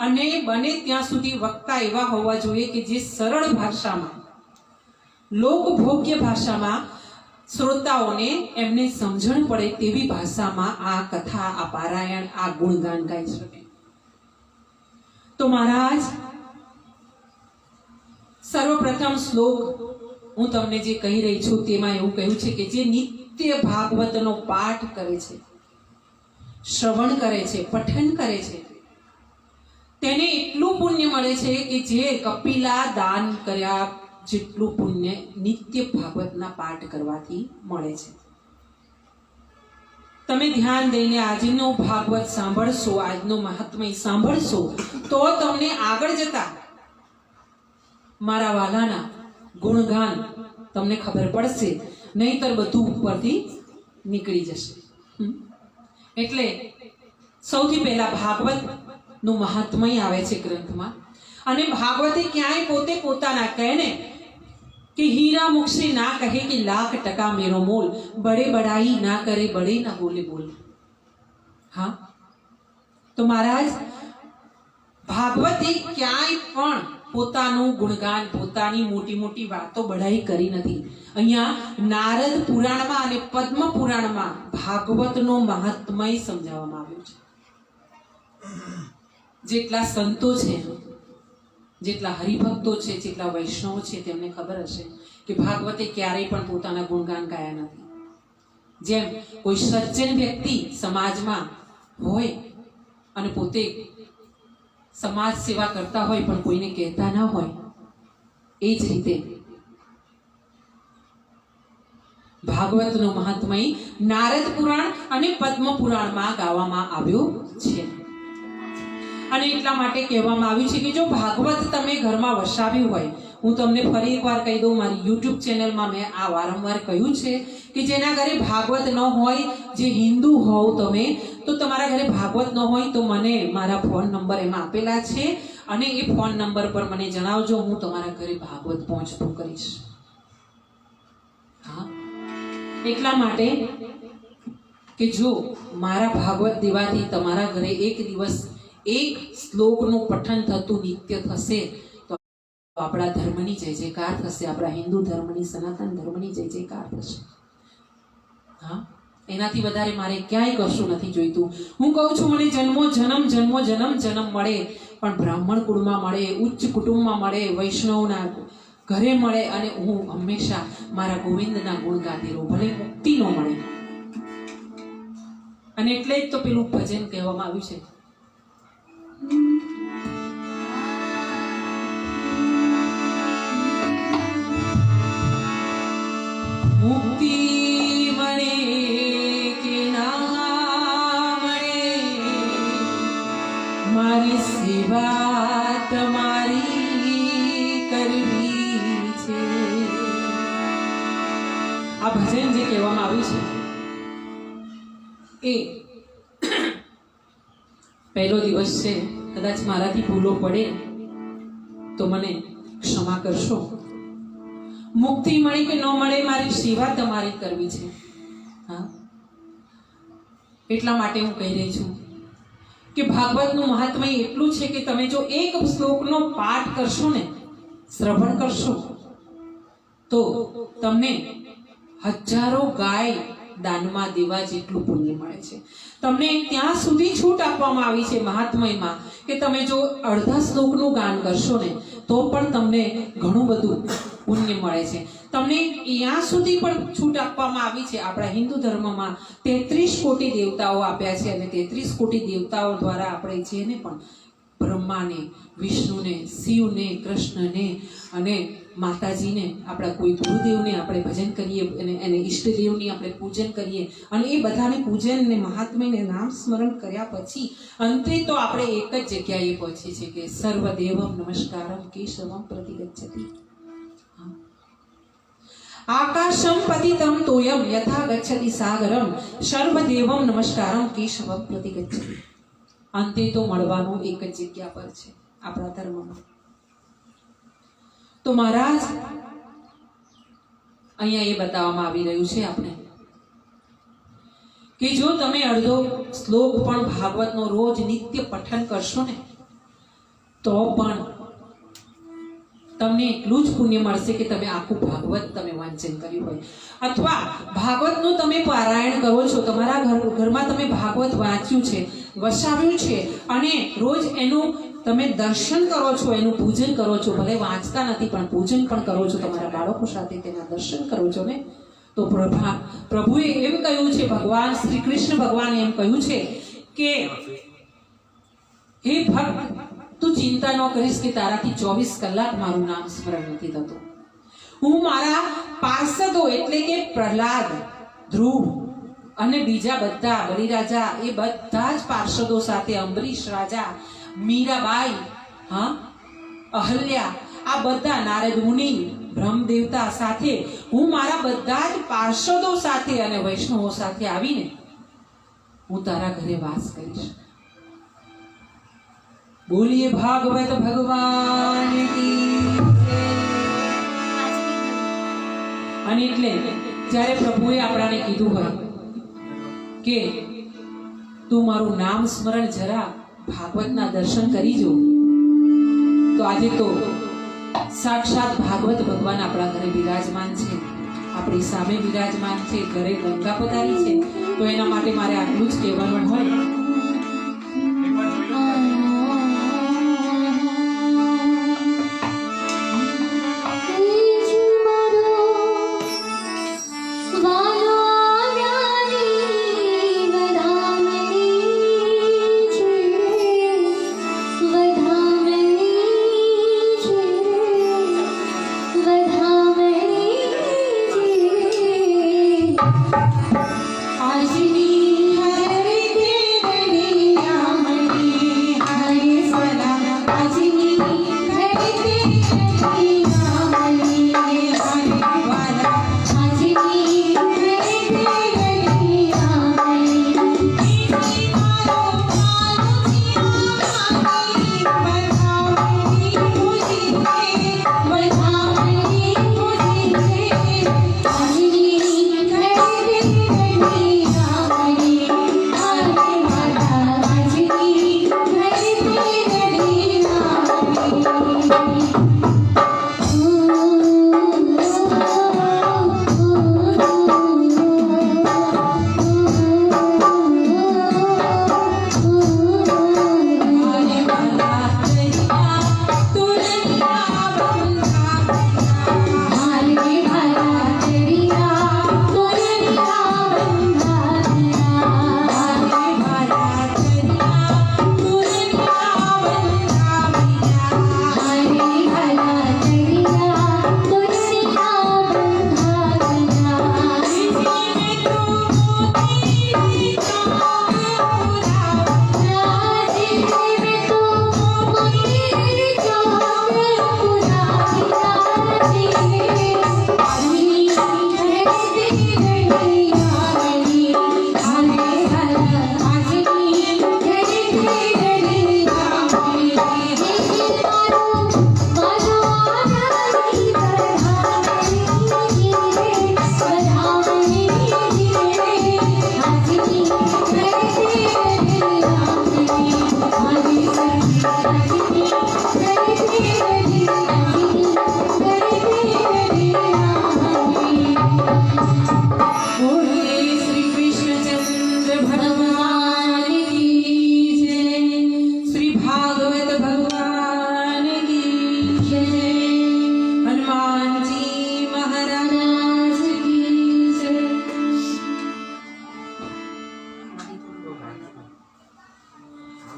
અને બને ત્યાં સુધી વક્તા એવા હોવા જોઈએ કે જે સરળ ભાષામાં, લોકભોગ્ય ભાષામાં શ્રોતાઓને એમને સમજણ પડે તેવી ભાષામાં આ કથા, આ પારાયણ, આ ગુણગાન ગાઈ શકે. તો મહારાજ, સર્વપ્રથમ શ્લોક હું તમને જે કહી રહી છું તેમાં એવું કહ્યું છે કે જે નિત્ય ભાગવતનો પાઠ કરે છે, શ્રવણ કરે છે, પઠન કરે છે, તેને એટલું પુણ્ય મળે છે કે જે કપિલા દાન કર્યા જેટલું પુણ્ય નિત્ય ભાગવતના પાઠ કરવાથી મળે છે. તમે ધ્યાન દઈને આજનો ભાગવત સાંભળશો, આજનો મહાત્મય સાંભળશો તો તમને આગળ જતા મારા વાલાના ગુણગાન તમને ખબર પડશે, નહીતર બધું ઉપરથી નીકળી જશે. એટલે સૌથી પહેલા ભાગવત નું મહાત્મય આવે છે ગ્રંથમાં. અને ભાગવતે ક્યાંય પોતે પોતાના કહે ને कि हीरा मुख से ना कहे कि लाख टका मेरो मोल, बड़े बड़ाई ना करे बड़े ना बोले बोल. हाँ, तो महाराज भागवते क्यांय पण પોતાનું ગુણગાન, પોતાની મોટી મોટી વાતો બઢાઈ કરી નથી. અહીંયા નારદ પુરાણમાં અને પદ્મ પુરાણમાં ભાગવતનો મહાત્મય સમજાવવામાં આવ્યું છે. જેટલા સંતો છે, જેટલા હરિભક્તો છે, જેટલા વૈષ્ણવ છે, તેમને ખબર હશે કે ભાગવતે ક્યારેય પણ પોતાના ગુણગાન ગાયા નથી. જેમ કોઈ સજ્જન વ્યક્તિ સમાજમાં હોય અને પોતે સમાજ સેવા કરતા હોય પણ કોઈને કહેતા ના હોય, એ જ રીતે ભાગવતનો મહાત્મય નારદ પુરાણ અને પદ્મ પુરાણમાં ગાવામાં આવ્યો છે. અને એટલા માટે કહેવામાં આવ્યું છે કે જો ભાગવત તમે ઘરમાં વસાવ્યું હોય, હું તમને ફરી એકવાર કહી દઉં, મારી યુટ્યુબ ચેનલમાં મેં આ વારંવાર કહ્યું છે કે જેના ઘરે ભાગવત ન હોય, જે હિન્દુ હોવ તમે, તો તમારા ઘરે ભાગવત ન હોય તો મને મારા ફોન નંબર એમાં આપેલા છે, અને એ ફોન નંબર પર મને જણાવજો, હું તમારા ઘરે ભાગવત પહોંચતું કરીશ. હા, એટલા માટે કે જો મારા ભાગવત દેવાથી તમારા ઘરે એક દિવસ એક શ્લોકનું પઠન થતું નિત્ય થશે તો આપણા ધર્મની જય જયકાર થશે, આપણા હિન્દુ ધર્મની, સનાતન ધર્મની જય જયકાર થશે. હા, એનાથી વધારે મારે ક્યાંય કશું નથી જોઈતું. હું કહું છું મને જન્મો જન્મ મળે, પણ બ્રાહ્મણ કુળમાં મળે, ઉચ્ચ કુટુંબમાં મળે, વૈષ્ણવના ઘરે મળે, અને હું હંમેશા મારા ગોવિંદના ગુણ ગાતી રહું, ભલે મુક્તિ ન મળે. અને એટલે જ તો પેલું ભજન કહેવામાં આવ્યું છે, મુક્તિ મળે કે ના મળે, મારી સેવા તમારી કરવી છે. આ ભજન જે કહેવામાં આવ્યું છે એ પહેલો દિવસ છે. કદાચ મારાથી ભૂલો પડે તો મને ક્ષમા કરશો. મુક્તિ મળે કે ન મળે, મારી સેવા તમારી કરવી છે. હા, એટલા માટે હું કહી રહી છું કે ભાગવતનું મહાત્મ્ય એટલું છે કે તમે જો એક શ્લોકનો પાઠ કરશો ને, શ્રવણ કરશો, તો તમને હજારો ગાય દાનમાં દેવા જેટલું પુણ્ય મળે છે. તમને ત્યાં સુધી છૂટ આપવામાં આવી છે મહાત્મયમાં કે તમે જો અડધા શ્લોકનું ગાન કરશો ને તો પણ તમને ઘણું બધું પુણ્ય મળે છે. તમને ત્યાં સુધી પણ છૂટ આપવામાં આવી છે. આપણા હિન્દુ ધર્મમાં 33 કોટી દેવતાઓ આપ્યા છે, અને 33 કોટી દેવતાઓ દ્વારા આપણે જેને પણ બ્રહ્માને, વિષ્ણુને, શિવને, કૃષ્ણને અને માતાજીને, આપણા કોઈ ગુરુદેવને આપણે ભજન કરીએ અને એને ઈષ્ટદેવની આપણે પૂજન કરીએ, અને એ બધાને પૂજન ને મહાત્મ્યને નામ સ્મરણ કર્યા પછી અંતે તો આપણે એક જ જગ્યાએ પહોંચીએ છીએ કે સર્વદેવમ નમસ્કારમ કેશવમ પ્રતિગચ્છતિ. આકાશમ પતિતમ તોયમ યથા ગચ્છતિ સાગરમ સર્વદેવમ નમસ્કારમ કેશવમ પ્રતિગચ્છતિ. અંતે તો મળવાનું એક જ જગ્યા પર છે આપણા ધર્મમાં. તો મહારાજ અહીંયા એ બતાવવામાં આવી રહ્યું છે આપણે કે જો તમે અડધો શ્લોક પણ ભાગવતનો રોજ નિત્ય પઠન કરશો ને તો પણ તમને એટલું જ પુણ્ય મળશે કે તમે આખું ભાગવત તમે વાંચન કર્યું હોય, અથવા ભાગવતનું તમે પારાયણ કરો છો, તમારા ઘરમાં તમે ભાગવત વાંચ્યું છે, વસાવ્યું છે, અને રોજ એનું તમે દર્શન કરો છો, એનું પૂજન કરો છો, ભલે વાંચતા નથી પણ પૂજન પણ કરો છો, તમારા બાળકો સાથે તેના દર્શન કરો છો ને, તો પ્રભુએ એમ કહ્યું છે, ભગવાન શ્રી કૃષ્ણ ભગવાને એમ કહ્યું છે કે હે ભક્ત, તું ચિંતા ન કરીશ કે તારાથી 24 કલાક મારું નામ સ્મરણ નથી થતું. હું મારા પાર્ષદો એટલે કે પ્રહલાદ, ધ્રુવ અને બીજા બધા બલિરાજા, એ બધા જ પાર્ષદો સાથે, અંબરીશ રાજા, મીરાબાઈ, અહલ્યા, આ બધા, નારદ મુનિ, બ્રહ્મ દેવતા સાથે, હું મારા બધા જ પાર્ષદો સાથે અને વૈષ્ણવો સાથે આવીને હું તારા ઘરે વાસ કરીશ. બોલીએ ભાગવત ભગવાન કી જય. અને એટલે જ્યારે પ્રભુએ આપણાને કીધું હોય કે તું મારું નામ સ્મરણ જરા ભાગવતના દર્શન કરી જો, તો આજે તો સાક્ષાત ભાગવત ભગવાન આપણા ઘરે બિરાજમાન છે, આપણી સામે બિરાજમાન છે, ઘરે ગંગા પધારી છે. તો એના માટે મારે આટલું જ કહેવાનું હોય.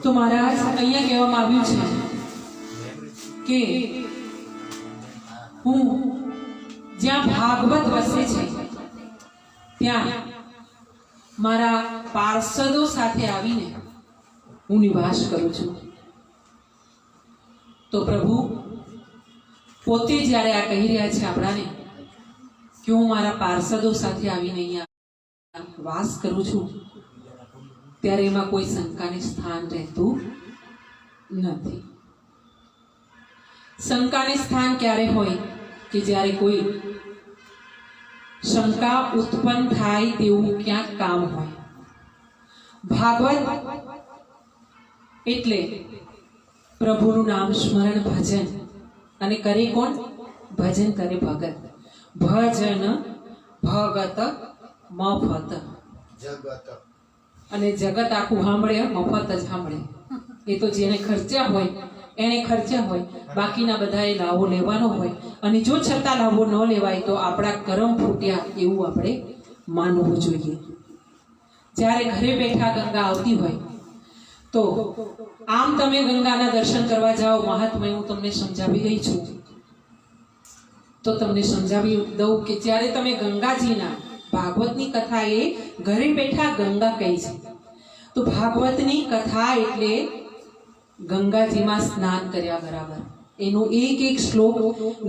તો મહારાજ અહીંયા કહેવામાં આવ્યું છે કે હું જ્યાં ભાગવત વસે છે ત્યાં મારા પાર્ષદો સાથે આવીને હું નિવાસ કરું છું. તો પ્રભુ પોતે જ્યારે આ કહી રહ્યા છે આપણાને કે હું મારા પાર્ષદો સાથે આવીને અહીંયા વાસ કરું છું, ત્યારે એમાં કોઈ શંકાને સ્થાન રહેતું નથી. શંકાને સ્થાન ક્યારે હોય કે જ્યારે કોઈ શંકા ઉત્પન્ન થાય તેવું ક્યાંક કામ હોય. ભાગવત એટલે પ્રભુનું નામ સ્મરણ ભજન, અને કરે કોણ? ભજન કરે ભગત. ભજન ભગત મફત. જગત અને જગત આખું સાંભળે, મફત જ સાંભળે. એ તો જેને ખર્ચ્યા હોય એને ખર્ચ્યા હોય, બાકીના બધાએ લાવો લેવાનો હોય. અને જો છતાં લાવો ન લેવાય તો આપણા કરમ ફૂટ્યા એવું આપણે માનવું જોઈએ. જ્યારે ઘરે બેઠા ગંગા આવતી હોય તો આમ તમે ગંગાના દર્શન કરવા જાઓ, મહાત્મય હું તમને સમજાવી રહી છું, તો તમને સમજાવી દઉં કે જ્યારે તમે ગંગાજીના, ભાગવતની કથા એ ઘરે બેઠા ગંગા કહી છે, તો ભાગવતની કથા એટલે ગંગાજીમાં સ્નાન કર્યા બરાબર. એનો એક એક શ્લોક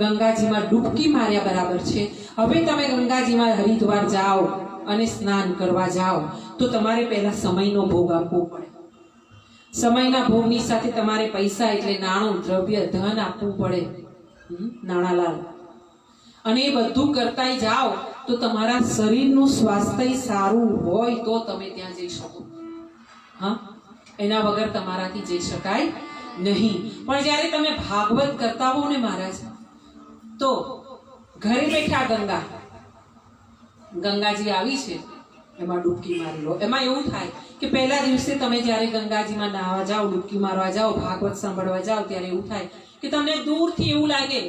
ગંગાજીમાં ડૂબકી માર્યા બરાબર છે. હવે તમે ગંગાજીમાં હરિદ્વાર જાઓ અને સ્નાન કરવા જાઓ તો તમારે પહેલા સમયનો ભોગ આપવો પડે. સમયના ભોગની સાથે તમારે પૈસા એટલે નાણું, દ્રવ્ય, ધન આપવું પડે, નાણાલાલ. અને એ બધું કરતા જાઓ તો તમારા શરીરનું સ્વાસ્થ્ય સારું હોય તો તમે ત્યાં જઈ શકો. હા, એના વગર તમારાથી જઈ શકાય નહીં. પણ જ્યારે તમે ભાગવત કરતા હો ને મહારાજ, તો ઘરે બેઠા ગંગાજી આવી છે એમાં ડૂબકી મારી લો. એમાં એવું થાય કે પહેલા દિવસે તમે જ્યારે ગંગાજીમાં નાહવા જાઓ, ડૂબકી મારવા જાઓ, ભાગવત સાંભળવા જાઓ, ત્યારે એવું થાય કે તમને દૂરથી એવું લાગે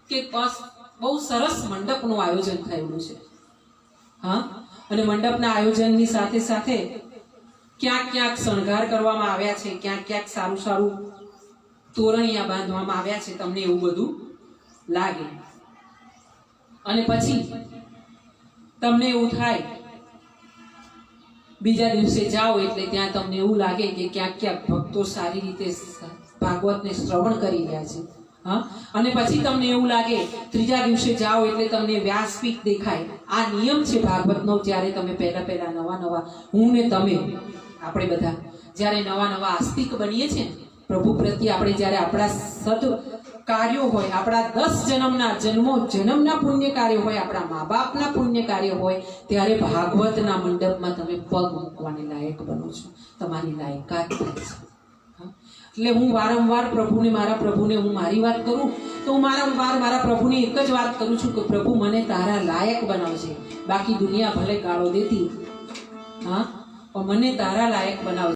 કે બસ બહુ સરસ મંડપનું આયોજન થયેલું છે. હા, અને મંડપના આયોજનની સાથે સાથે ક્યાંક ક્યાંક શણગાર કરવામાં આવ્યા છે, ક્યાંક ક્યાંક સારું સારું તોરણિયા બાંધવામાં આવ્યા છે, તમને એવું બધું લાગે. અને પછી તમને એવું થાય બીજા દિવસે જાઓ એટલે ત્યાં તમને એવું લાગે કે ક્યાંક ક્યાંક ભક્તો સારી રીતે ભાગવતને શ્રવણ કરી રહ્યા છે. હા, અને પછી તમને એવું લાગે ત્રીજા દિવસે જાઓ એટલે તમને વ્યાસપીઠ દેખાય. આ નિયમ છે ભાગવતનો. જ્યારે તમે પહેલા નવા હું ને તમે, આપણે બધા જ્યારે નવા આસ્તિક બનીએ છીએ ને પ્રભુ પ્રત્યે, આપણે જ્યારે આપણા સદ કાર્યો હોય, આપણા 10 જન્મના પુણ્ય કાર્યો હોય, આપણા મા બાપના પુણ્ય કાર્યો હોય, ત્યારે ભાગવતના મંડપમાં તમે પગ મૂકવાને લાયક બનો છો, તમારી લાયકાત થાય છે. એટલે હું વારંવાર મારા પ્રભુને હું મારી વાત કરું તો હું વારંવાર મારા પ્રભુને એક જ વાત કરું છું કે પ્રભુ મને તારા લાયક બનાવજે. બાકી દુનિયા ભલે ગાળો દેતી, હા, પણ મને તારા લાયક બનાવજે.